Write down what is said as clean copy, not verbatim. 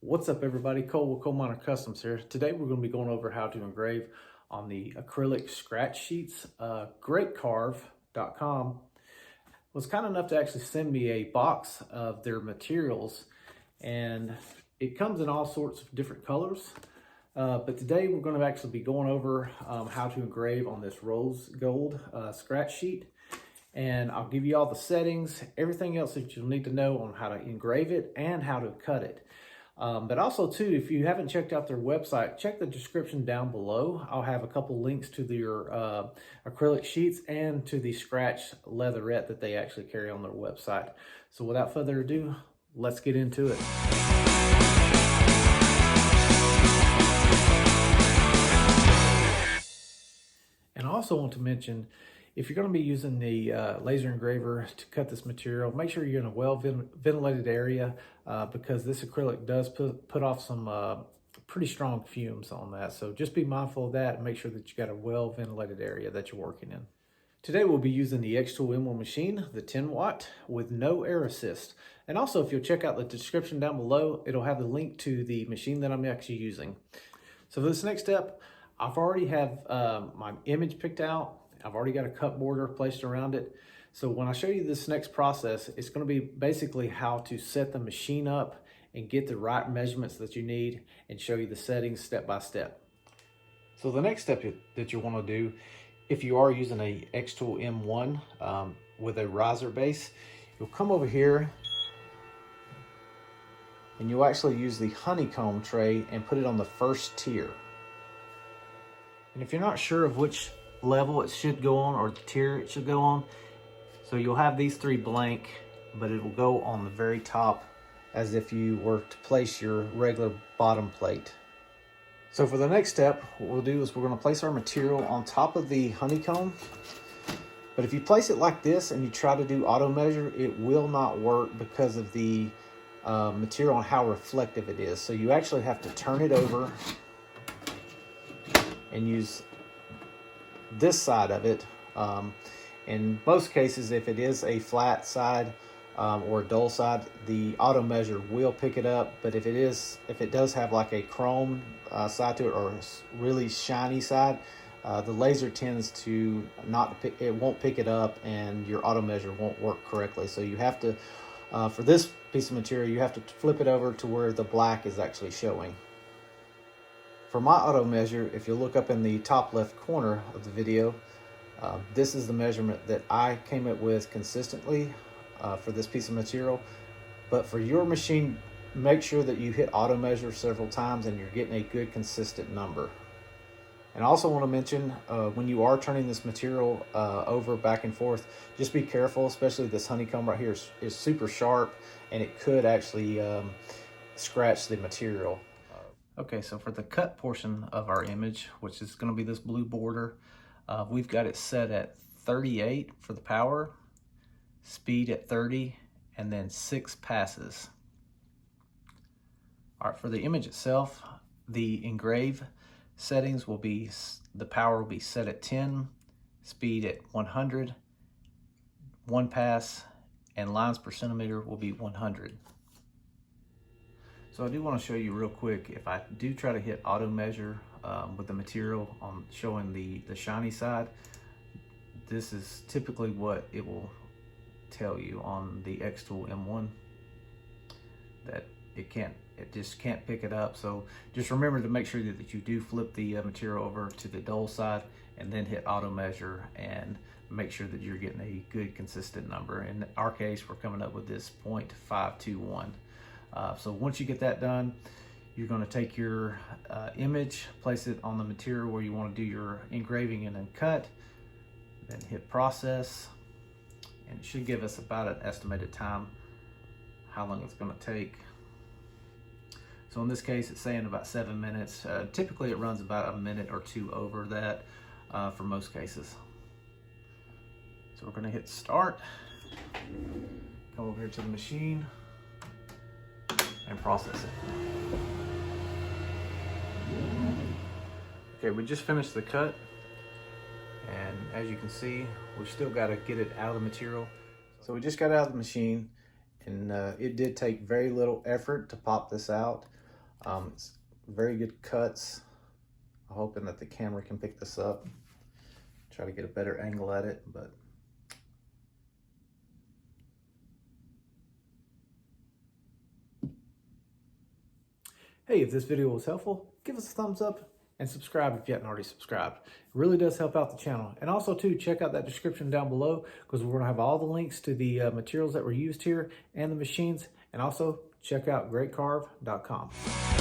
What's up everybody, Cole with Coal Miner Customs here. Today we're going to be going over how to engrave on the acrylic scratch sheets. Greatcarve.com was kind enough to actually send me a box of their materials, and it comes in all sorts of different colors. But today we're going to actually be going over how to engrave on this rose gold scratch sheet. And I'll give you all the settings, everything else that you'll need to know on how to engrave it and how to cut it. But also too, if you haven't checked out their website, check the description down below. I'll have a couple links to their acrylic sheets and to the scratch leatherette that they actually carry on their website. So without further ado, let's get into it. And I also want to mention, if you're going to be using the laser engraver to cut this material, make sure you're in a well-ventilated area because this acrylic does put off some pretty strong fumes on that. So just be mindful of that and make sure that you got a well-ventilated area that you're working in. Today we'll be using the Xtool M1 machine, the 10 watt with no air assist. And also if you'll check out the description down below, it'll have the link to the machine that I'm actually using. So for this next step, I've already have my image picked out. I've already got a cut border placed around it. So when I show you this next process, it's going to be basically how to set the machine up and get the right measurements that you need and show you the settings step by step. So the next step that you want to do, if you are using a Xtool M1 with a riser base, you'll come over here and you'll actually use the honeycomb tray and put it on the first tier. And if you're not sure of which level it should go on or the tier it should go on, so you'll have these three blank, but it will go on the very top as if you were to place your regular bottom plate. So for the next step, what we'll do is we're going to place our material on top of the honeycomb. But if you place it like this and you try to do auto measure, it will not work because of the material and how reflective it is. So you actually have to turn it over and use this side of it. In most cases, if it is a flat side or a dull side, the auto measure will pick it up. But if it does have like a chrome side to it or a really shiny side, the laser tends to it won't pick it up and your auto measure won't work correctly. So you have to, for this piece of material, you have to flip it over to where the black is actually showing. For my auto measure, if you look up in the top left corner of the video, this is the measurement that I came up with consistently for this piece of material. But for your machine, make sure that you hit auto measure several times and you're getting a good consistent number. And I also want to mention, when you are turning this material over back and forth, just be careful, especially this honeycomb right here is super sharp and it could actually scratch the material. Okay, so for the cut portion of our image, which is going to be this blue border, we've got it set at 38 for the power, speed at 30, and then 6 passes. All right, for the image itself, the engrave settings will be, the power will be set at 10, speed at 100, 1 pass, and lines per centimeter will be 100. So I do want to show you real quick, if I do try to hit auto measure with the material on showing the shiny side, this is typically what it will tell you on the Xtool M1, that it just can't pick it up. So just remember to make sure that you do flip the material over to the dull side and then hit auto measure and make sure that you're getting a good consistent number. In our case, we're coming up with this 0.521. So once you get that done, you're going to take your image, place it on the material where you want to do your engraving and then cut, then hit process, and it should give us about an estimated time how long it's going to take. So in this case, it's saying about 7 minutes. Typically it runs about a minute or two over that for most cases. So we're going to hit start, come over here to the machine, and process it. Okay, we just finished the cut, and as you can see, we still got to get it out of the material. So we just got out of the machine, and it did take very little effort to pop this out. It's very good cuts. I'm hoping that the camera can pick this up. Try to get a better angle at it, but hey, if this video was helpful, give us a thumbs up and subscribe if you haven't already subscribed. It really does help out the channel. And also too, check out that description down below, because we're gonna have all the links to the materials that were used here and the machines. And also check out greatcarve.com.